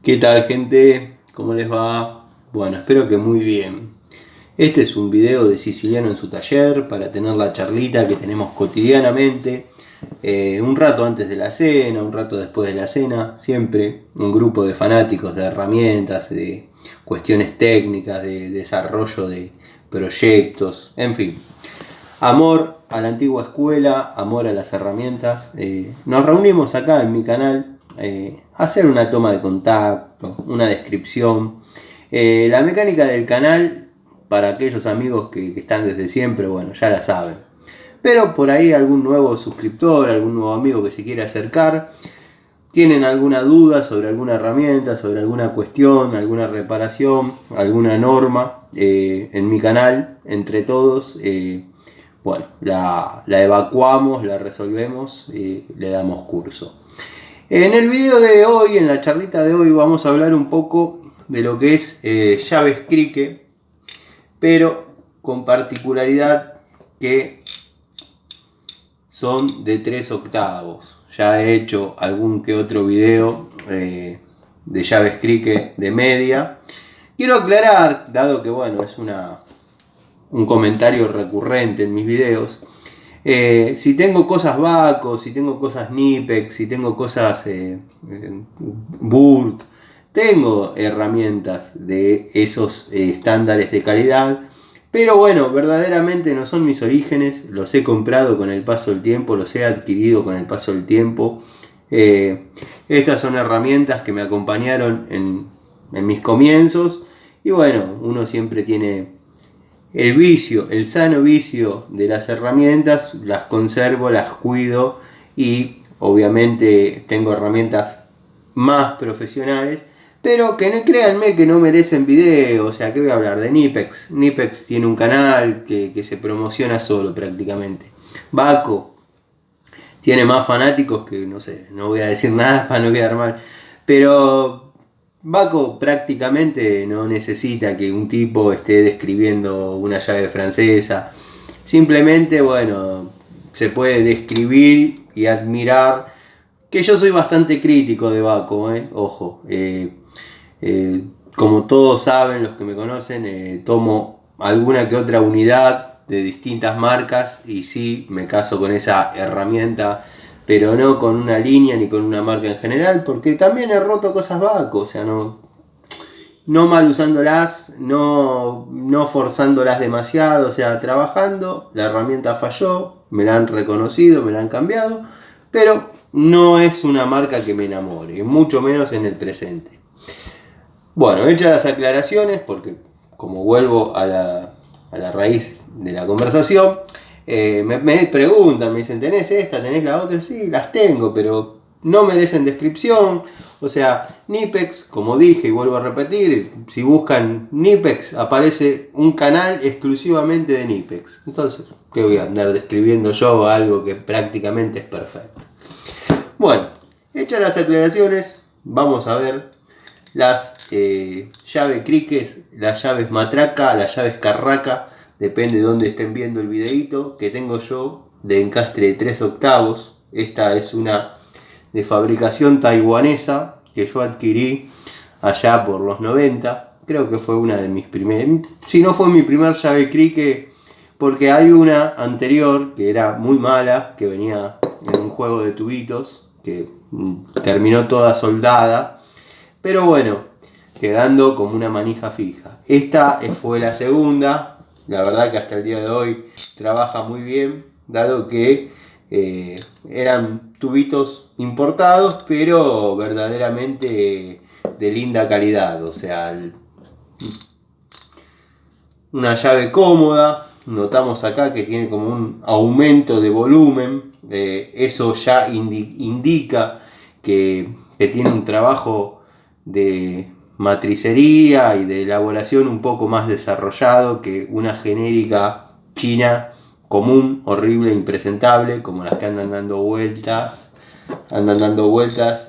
¿Qué tal, gente? ¿Cómo les va? Bueno, espero que muy bien. Este es un video de Siciliano en su taller para tener la charlita que tenemos cotidianamente. Un rato antes de la cena, un rato después de la cena, siempre un grupo de fanáticos de herramientas, de cuestiones técnicas, de desarrollo de proyectos, en fin. Amor a la antigua escuela, amor a las herramientas. Nos reunimos acá en mi canal a hacer una toma de contacto, una descripción. La mecánica del canal, para aquellos amigos que están desde siempre, bueno, ya la saben. Pero por ahí algún nuevo suscriptor, algún nuevo amigo que se quiere acercar, tienen alguna duda sobre alguna herramienta, sobre alguna cuestión, alguna reparación, alguna norma, en mi canal, entre todos, bueno, la evacuamos, la resolvemos y le damos curso. En el video de hoy, en la charlita de hoy, vamos a hablar un poco de lo que es llaves crique, pero con particularidad que son de 3/8. Ya he hecho algún que otro video de llaves crique de media. Quiero aclarar, dado que bueno, es un comentario recurrente en mis videos, si tengo cosas Baco, si tengo cosas Knipex, si tengo cosas Burt, tengo herramientas de esos estándares de calidad, pero bueno, verdaderamente no son mis orígenes, los he comprado con el paso del tiempo, los he adquirido con el paso del tiempo. Estas son herramientas que me acompañaron en mis comienzos y bueno, uno siempre tiene el vicio, el sano vicio de las herramientas, las conservo, las cuido y obviamente tengo herramientas más profesionales, pero que no, créanme que no merecen video. O sea, ¿qué voy a hablar? De Knipex. Knipex tiene un canal que se promociona solo prácticamente. Baco tiene más fanáticos que, no sé, no voy a decir nada para no quedar mal, pero Baco prácticamente no necesita que un tipo esté describiendo una llave francesa. Simplemente, bueno, se puede describir y admirar. Que yo soy bastante crítico de Baco, ojo. Como todos saben, los que me conocen, tomo alguna que otra unidad de distintas marcas y sí me caso con esa herramienta, pero no con una línea ni con una marca en general, porque también he roto cosas Baco, o sea, no mal usándolas, no forzándolas demasiado, o sea, trabajando, la herramienta falló, me la han reconocido, me la han cambiado, pero no es una marca que me enamore, mucho menos en el presente. Bueno, hechas las aclaraciones, porque como vuelvo a la raíz de la conversación, me preguntan, me dicen, ¿tenés esta? ¿Tenés la otra? Sí, las tengo, pero no merecen descripción. O sea, Knipex, como dije y vuelvo a repetir, si buscan Knipex aparece un canal exclusivamente de Knipex. Entonces, ¿qué voy a andar describiendo yo algo que prácticamente es perfecto? Bueno, hechas las aclaraciones, vamos a ver las llaves criques, las llaves matraca, las llaves carraca, depende de dónde estén viendo el videito, que tengo yo de encastre de 3/8. Esta es una de fabricación taiwanesa que yo adquirí allá por los 90. Creo que fue una de mis primeras, si no fue mi primer llave crique, porque hay una anterior que era muy mala, que venía en un juego de tubitos, que terminó toda soldada, pero bueno, quedando como una manija fija. Esta fue la segunda, la verdad que hasta el día de hoy trabaja muy bien, dado que eran tubitos importados, pero verdaderamente de linda calidad. O sea, una llave cómoda. Notamos acá que tiene como un aumento de volumen. Eso ya indica que tiene un trabajo de matricería y de elaboración un poco más desarrollado que una genérica china común, horrible, impresentable, como las que andan dando vueltas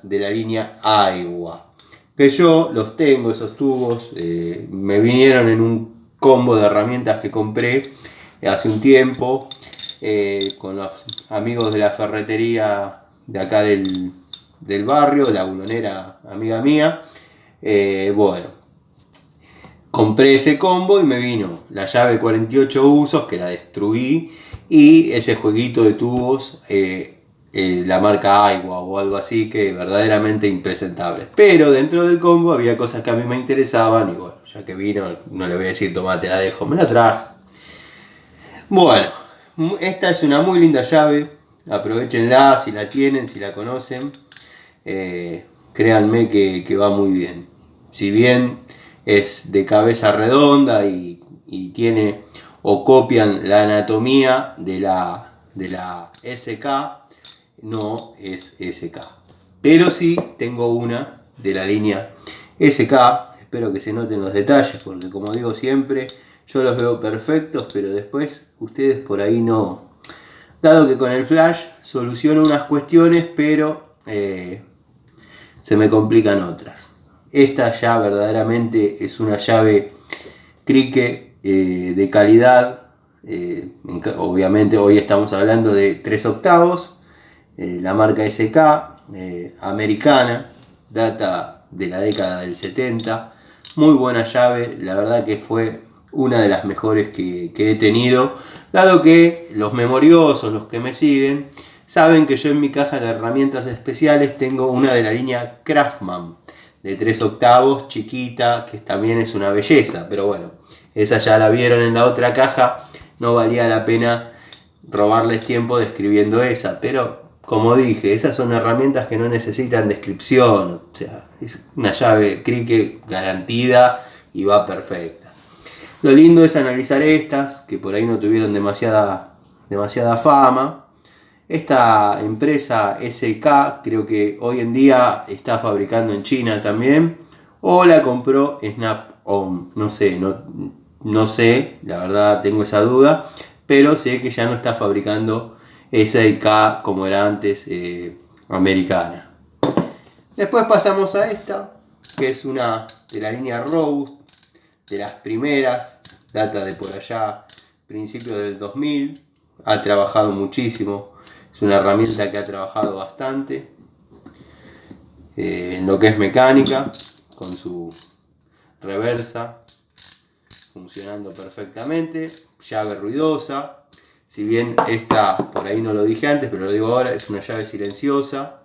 de la línea Aiwa. Que yo los tengo, esos tubos, me vinieron en un combo de herramientas que compré hace un tiempo con los amigos de la ferretería de acá del barrio, la bulonera amiga mía. Bueno, compré ese combo y me vino la llave 48 usos, que la destruí, y ese jueguito de tubos, la marca Aiwa o algo así, que verdaderamente impresentable. Pero dentro del combo había cosas que a mí me interesaban y bueno, ya que vino, no le voy a decir toma, te la dejo, me la traje. Bueno, esta es una muy linda llave, aprovechenla si la tienen, si la conocen. Créanme que va muy bien. Si bien es de cabeza redonda y tiene o copian la anatomía de la SK, no es SK. Pero sí tengo una de la línea SK. Espero que se noten los detalles porque, como digo siempre, yo los veo perfectos, pero después ustedes por ahí no. Dado que con el flash soluciono unas cuestiones, pero se me complican otras. Esta ya verdaderamente es una llave crique de calidad. Obviamente hoy estamos hablando de 3 octavos. La marca SK, americana, data de la década del 70. Muy buena llave, la verdad que fue una de las mejores que he tenido. Dado que los memoriosos, los que me siguen, saben que yo en mi caja de herramientas especiales tengo una de la línea Craftman de 3 octavos, chiquita, que también es una belleza, pero bueno, esa ya la vieron en la otra caja, no valía la pena robarles tiempo describiendo esa, pero como dije, esas son herramientas que no necesitan descripción, o sea, es una llave crique garantida y va perfecta. Lo lindo es analizar estas, que por ahí no tuvieron demasiada fama. Esta empresa SK creo que hoy en día está fabricando en China también, o la compró Snap-on, no sé, la verdad tengo esa duda, pero sé que ya no está fabricando SK como era antes, americana. Después pasamos a esta, que es una de la línea Robust, de las primeras, data de por allá, principios del 2000, ha trabajado muchísimo, es una herramienta que ha trabajado bastante en lo que es mecánica, con su reversa funcionando perfectamente, llave ruidosa, si bien esta, por ahí no lo dije antes, pero lo digo ahora, es una llave silenciosa,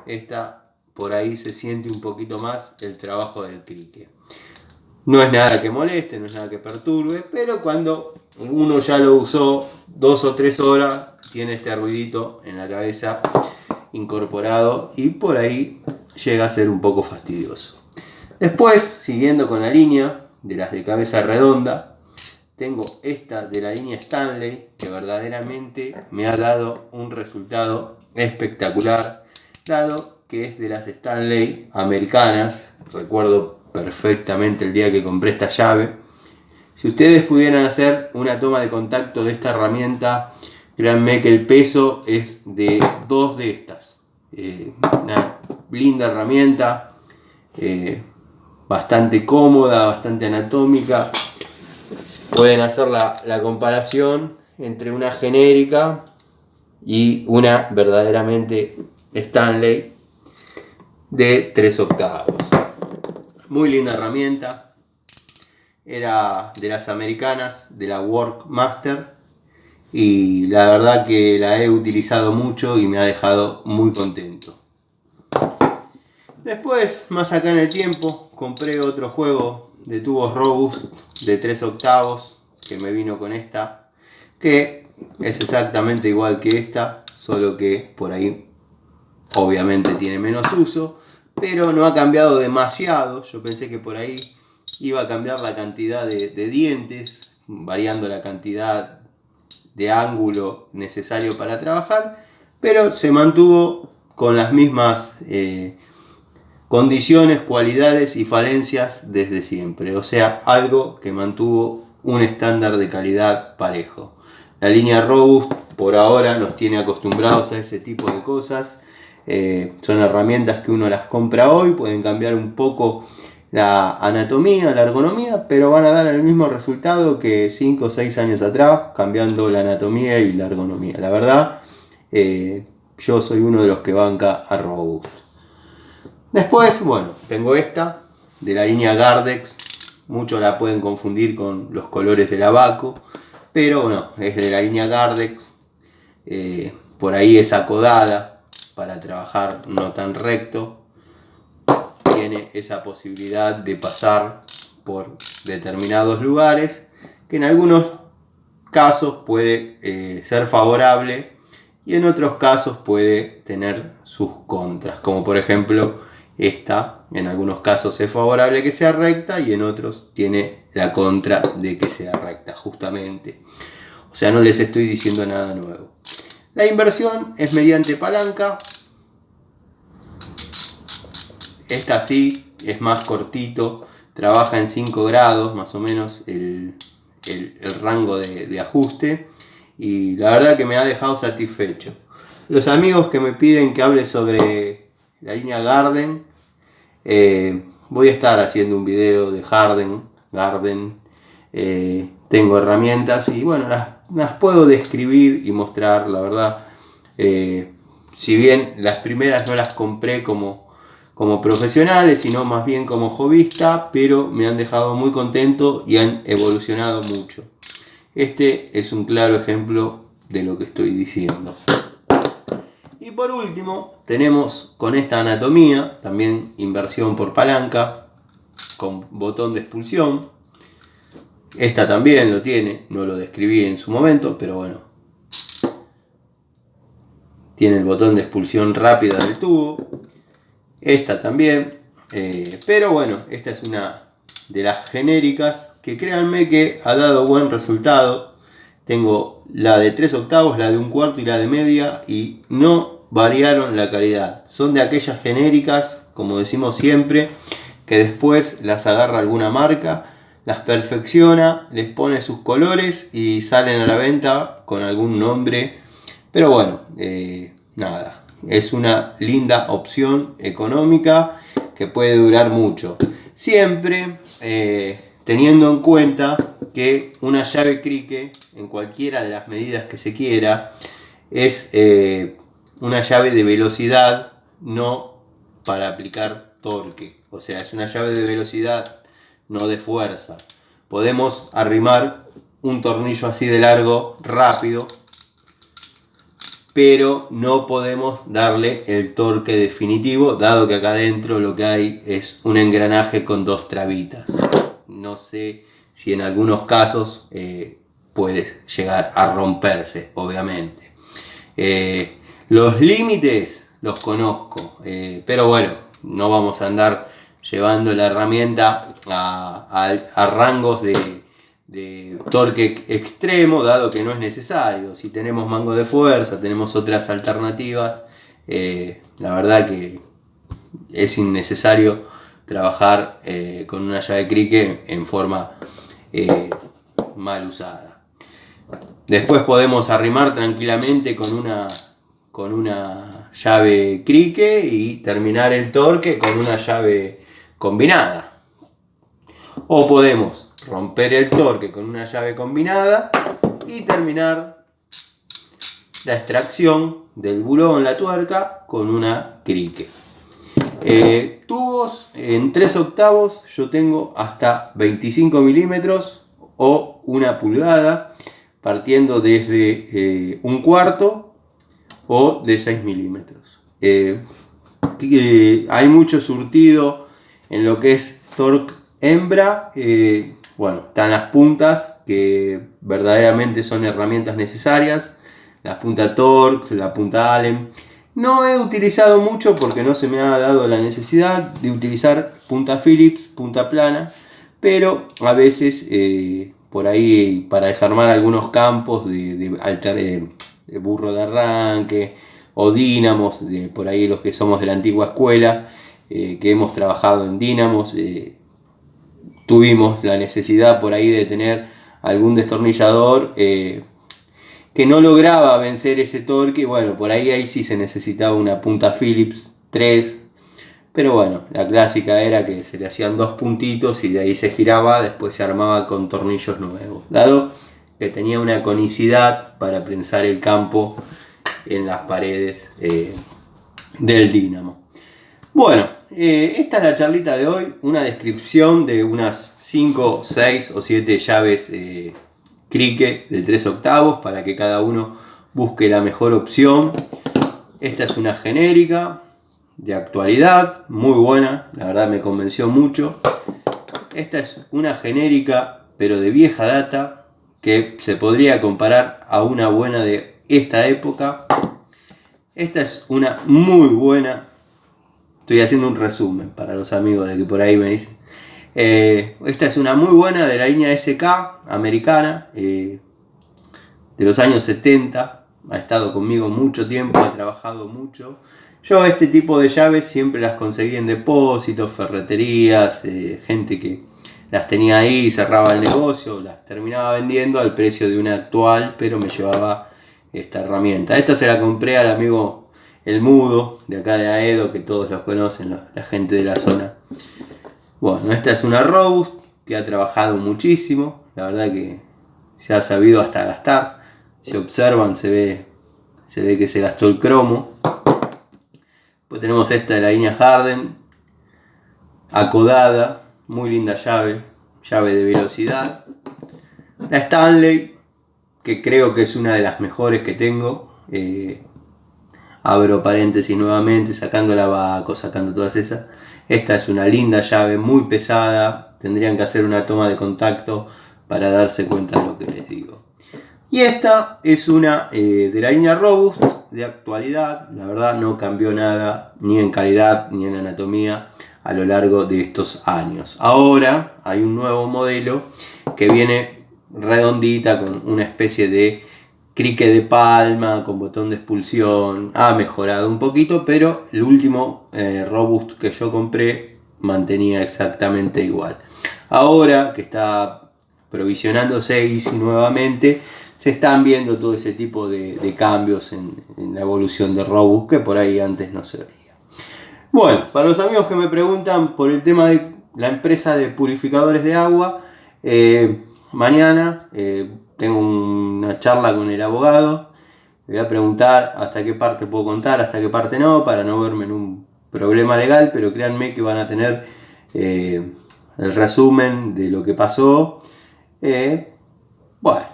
esta por ahí se siente un poquito más el trabajo del crique. No es nada que moleste, no es nada que perturbe, pero cuando uno ya lo usó 2 o 3 horas, tiene este ruidito en la cabeza incorporado y por ahí llega a ser un poco fastidioso. Después, siguiendo con la línea de las de cabeza redonda, tengo esta de la línea Stanley, que verdaderamente me ha dado un resultado espectacular, dado que es de las Stanley americanas. Recuerdo perfectamente el día que compré esta llave. Si ustedes pudieran hacer una toma de contacto de esta herramienta, créanme que el peso es de 2 de estas. Una linda herramienta, bastante cómoda, bastante anatómica. Pueden hacer la comparación entre una genérica y una verdaderamente Stanley de 3 octavos. Muy linda herramienta, era de las americanas, de la Workmaster, y la verdad que la he utilizado mucho y me ha dejado muy contento. Después, más acá en el tiempo, compré otro juego de tubos Robust de 3 octavos que me vino con esta, que es exactamente igual que esta, solo que por ahí obviamente tiene menos uso, pero no ha cambiado demasiado. Yo pensé que por ahí iba a cambiar la cantidad de dientes, variando la cantidad de ángulo necesario para trabajar, pero se mantuvo con las mismas condiciones, cualidades y falencias desde siempre. O sea, algo que mantuvo un estándar de calidad parejo. La línea Robust por ahora nos tiene acostumbrados a ese tipo de cosas. Son herramientas que uno las compra hoy, pueden cambiar un poco la anatomía, la ergonomía, pero van a dar el mismo resultado que 5 o 6 años atrás, cambiando la anatomía y la ergonomía. La verdad, yo soy uno de los que banca a Robust. Después, bueno, tengo esta, de la línea Gardex. Muchos la pueden confundir con los colores de la Baco, pero no, es de la línea Gardex. Por ahí es acodada para trabajar no tan recto. Tiene esa posibilidad de pasar por determinados lugares, que en algunos casos puede ser favorable y en otros casos puede tener sus contras, como por ejemplo esta. En algunos casos es favorable que sea recta y en otros tiene la contra de que sea recta, justamente. O sea, no les estoy diciendo nada nuevo. La inversión es mediante palanca. Esta sí es más cortito, trabaja en 5 grados más o menos el rango de ajuste, y la verdad que me ha dejado satisfecho. Los amigos que me piden que hable sobre la línea Garden, voy a estar haciendo un video de Garden. Tengo herramientas y bueno, las puedo describir y mostrar, la verdad. Si bien las primeras no las compré como profesionales, sino más bien como hobbyista, pero me han dejado muy contento y han evolucionado mucho. Este es un claro ejemplo de lo que estoy diciendo. Y por último, tenemos con esta anatomía, también inversión por palanca, con botón de expulsión. Esta también lo tiene, no lo describí en su momento, pero bueno. Tiene el botón de expulsión rápida del tubo. Esta también, pero bueno, esta es una de las genéricas que créanme que ha dado buen resultado. Tengo la de 3/8, la de 1/4 y la de media, y no variaron la calidad. Son de aquellas genéricas, como decimos siempre, que después las agarra alguna marca, las perfecciona, les pone sus colores y salen a la venta con algún nombre. Pero bueno, nada. Es una linda opción económica que puede durar mucho. Siempre teniendo en cuenta que una llave crique, en cualquiera de las medidas que se quiera, es una llave de velocidad, no para aplicar torque. O sea, es una llave de velocidad, no de fuerza. Podemos arrimar un tornillo así de largo rápido, pero no podemos darle el torque definitivo, dado que acá adentro lo que hay es un engranaje con 2 trabitas. No sé si en algunos casos puede llegar a romperse, obviamente. Los límites los conozco, pero bueno, no vamos a andar llevando la herramienta a rangos de torque extremo, dado que no es necesario. Si tenemos mango de fuerza, tenemos otras alternativas, la verdad que es innecesario trabajar con una llave crique en forma mal usada. Después podemos arrimar tranquilamente con una llave crique y terminar el torque con una llave combinada. O podemos romper el torque con una llave combinada y terminar la extracción del bulón, la tuerca, con una crique. Tubos en 3/8 yo tengo hasta 25 milímetros o 1 pulgada, partiendo desde 1/4 o de 6 milímetros. Hay mucho surtido en lo que es torque hembra. Bueno, están las puntas, que verdaderamente son herramientas necesarias. La punta Torx, la punta Allen. No he utilizado mucho porque no se me ha dado la necesidad de utilizar punta Phillips, punta plana. Pero a veces por ahí para desarmar algunos campos de burro de arranque o dínamos, por ahí los que somos de la antigua escuela, que hemos trabajado en dínamos, tuvimos la necesidad por ahí de tener algún destornillador que no lograba vencer ese torque. Bueno, por ahí sí se necesitaba una punta Phillips 3, pero bueno, la clásica era que se le hacían 2 puntitos y de ahí se giraba, después se armaba con tornillos nuevos, dado que tenía una conicidad para prensar el campo en las paredes del dínamo. Bueno, esta es la charlita de hoy, una descripción de unas 5, 6 o 7 llaves crique de 3 octavos para que cada uno busque la mejor opción. Esta es una genérica de actualidad, muy buena, la verdad me convenció mucho. Esta es una genérica pero de vieja data que se podría comparar a una buena de esta época. Esta es una muy buena. Estoy haciendo un resumen para los amigos de que por ahí me dicen. Esta es una muy buena de la línea SK americana, de los años 70. Ha estado conmigo mucho tiempo, ha trabajado mucho. Yo este tipo de llaves siempre las conseguí en depósitos, ferreterías, gente que las tenía ahí, cerraba el negocio, las terminaba vendiendo al precio de una actual, pero me llevaba esta herramienta. Esta se la compré al amigo El Mudo, de acá de Aedo, que todos los conocen, la gente de la zona. Bueno, esta es una Robust que ha trabajado muchísimo, la verdad que se ha sabido hasta gastar. Si observan se ve que se gastó el cromo. Pues tenemos esta de la línea Harden, acodada, muy linda llave de velocidad. La Stanley, que creo que es una de las mejores que tengo. Abro paréntesis nuevamente, sacando el abaco, sacando todas esas. Esta es una linda llave, muy pesada. Tendrían que hacer una toma de contacto para darse cuenta de lo que les digo. Y esta es una de la línea Robust, de actualidad. La verdad no cambió nada, ni en calidad, ni en anatomía, a lo largo de estos años. Ahora hay un nuevo modelo que viene redondita con una especie de crique de palma, con botón de expulsión. Ha mejorado un poquito, pero el último Robust que yo compré mantenía exactamente igual. Ahora que está provisionándose Easy nuevamente, se están viendo todo ese tipo de cambios en la evolución de Robust, que por ahí antes no se veía. Bueno, para los amigos que me preguntan por el tema de la empresa de purificadores de agua, mañana tengo una charla con el abogado. Le voy a preguntar hasta qué parte puedo contar, hasta qué parte no, para no verme en un problema legal, pero créanme que van a tener el resumen de lo que pasó. Bueno,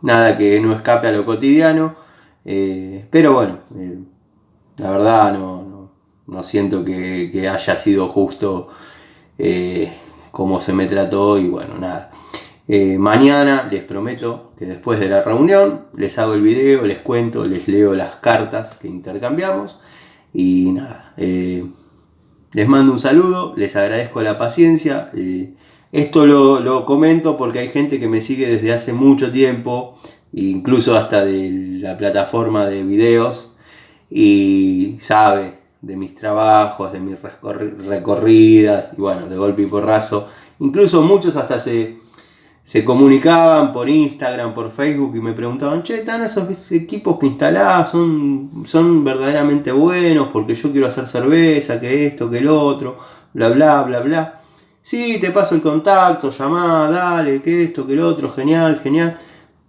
nada que no escape a lo cotidiano, pero bueno, la verdad no siento que haya sido justo como se me trató y bueno, nada. Mañana les prometo que después de la reunión les hago el video, les cuento, les leo las cartas que intercambiamos y nada, les mando un saludo, les agradezco la paciencia. Esto lo comento porque hay gente que me sigue desde hace mucho tiempo, incluso hasta de la plataforma de videos, y sabe de mis trabajos, de mis recorridas, y bueno, de golpe y porrazo. Incluso muchos hasta se comunicaban por Instagram, por Facebook y me preguntaban, che, Tana, esos equipos que instalás son verdaderamente buenos porque yo quiero hacer cerveza, que esto, que el otro, bla bla bla bla. Sí, te paso el contacto, llamá, dale, que esto, que el otro, genial, genial.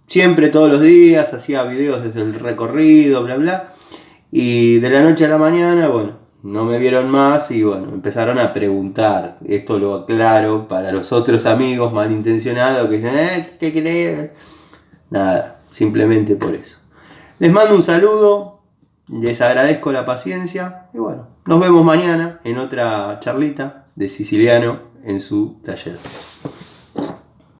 Siempre todos los días hacía videos desde el recorrido, bla bla. Y de la noche a la mañana, bueno, no me vieron más y bueno, empezaron a preguntar. Esto lo aclaro para los otros amigos malintencionados que dicen, ¿qué crees? Nada, simplemente por eso. Les mando un saludo, les agradezco la paciencia y bueno, nos vemos mañana en otra charlita de Siciliano en su taller.